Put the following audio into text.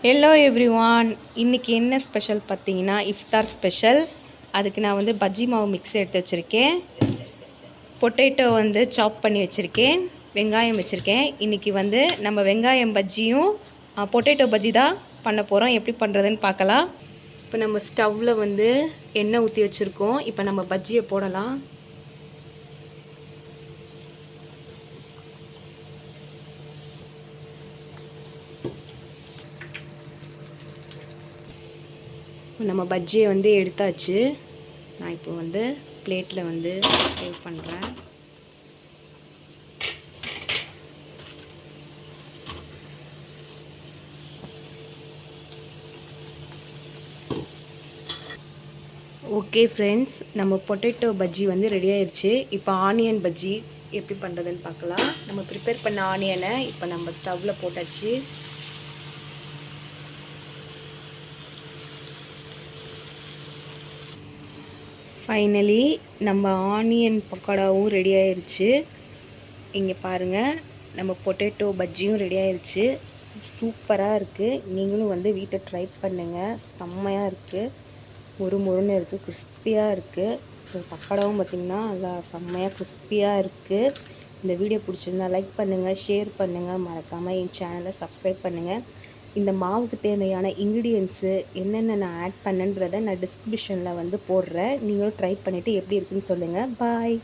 Hello everyone, இன்றைக்கி என்ன special பார்த்தீங்கன்னா இஃப்தார் ஸ்பெஷல். அதுக்கு நான் வந்து பஜ்ஜி மாவு மிக்ஸ் எடுத்து வச்சுருக்கேன், பொட்டேட்டோ வந்து சாப் பண்ணி வச்சுருக்கேன், வெங்காயம் வச்சுருக்கேன். இன்றைக்கி வந்து நம்ம வெங்காயம் பஜ்ஜியும் பொட்டேட்டோ பஜ்ஜி தான் பண்ண போகிறோம். எப்படி பண்ணுறதுன்னு பார்க்கலாம். இப்போ நம்ம ஸ்டவ்வில் வந்து எண்ணெய் ஊற்றி வச்சுருக்கோம். இப்போ நம்ம பஜ்ஜியை போடலாம். நம்ம பஜ்ஜியை வந்து எடுத்தாச்சு. நான் இப்போ வந்து பிளேட்டில் வந்து சேவ் பண்ணுறேன். ஓகே ஃப்ரெண்ட்ஸ், நம்ம பொட்டேட்டோ பஜ்ஜி வந்து ரெடி ஆயிடுச்சு. இப்போ ஆனியன் பஜ்ஜி எப்படி பண்ணுறதுன்னு பார்க்கலாம். நம்ம ப்ரிப்பேர் பண்ண ஆனியனை இப்போ நம்ம ஸ்டவ்வில் போட்டாச்சு. ஃபைனலி நம்ம ஆனியன் பக்கோடாவும் ரெடி ஆயிடுச்சு. இங்கே பாருங்கள், நம்ம பொட்டேட்டோ பஜ்ஜியும் ரெடி ஆயிடுச்சு. சூப்பராக இருக்குது. நீங்களும் வந்து வீட்டை ட்ரை பண்ணுங்கள். செம்மையாக இருக்குது, மொறுன்னு இருக்குது, கிறிஸ்பியாக இருக்குது. பக்கோடாவும் பார்த்திங்கன்னா நல்லா செம்மையாக கிறிஸ்பியாக இருக்குது. இந்த வீடியோ பிடிச்சிருந்தா லைக் பண்ணுங்கள், ஷேர் பண்ணுங்கள், மறக்காமல் என் சேனலை சப்ஸ்கிரைப் பண்ணுங்கள். இந்த மாவுக்கு தேவையான இன்க்ரீடியன்ஸு என்னென்ன நான் ஆட் பண்ணன்றதை நான் டிஸ்கிரிப்ஷனில் வந்து போடுறேன். நீங்களும் ட்ரை பண்ணிவிட்டு எப்படி இருக்குன்னு சொல்லுங்கள். பாய்.